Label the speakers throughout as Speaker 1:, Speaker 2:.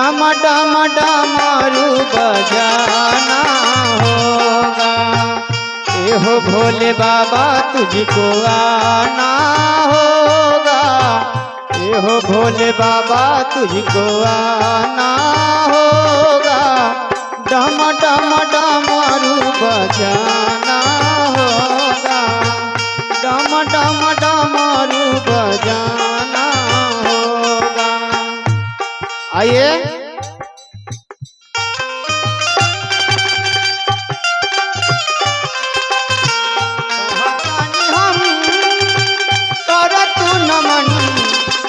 Speaker 1: डम डम डमरू बजाना होगा। हो भोले बाबा तुझको आना होगा। हो भोले बाबा तुझको आना होगा। डम डम डमरू बजाना होगा। डम डम डमरू बजाना होगा। आइए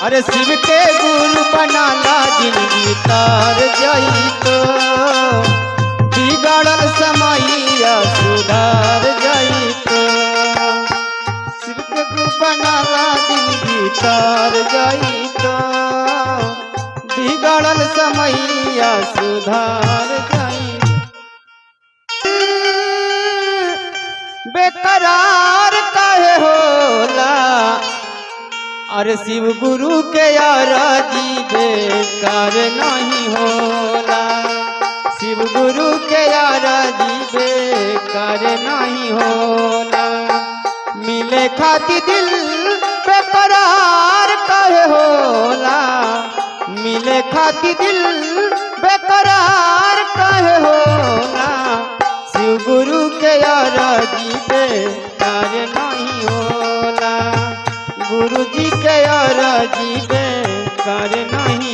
Speaker 1: अरे शिव के गुरु बनाला जिंदगी तार जाई तो बिगड़ल समैया सुधार जाई तो। शिव के गुरु बनाला जिंदगी तार जाई तो बिगड़ल समैया सुधार जाई। बेकरार काहे होला अरे शिव गुरु के आराधी बेकार नहीं होला। शिव गुरु के आराधी बेकार नहीं होला। मिले खाती दिल बेकरार काहे होला। मिले खाती दिल बेकरार काहे होला। शिव गुरु के आराधी बेकार नहीं होला। गुरु जी के आराधी बेकार नहीं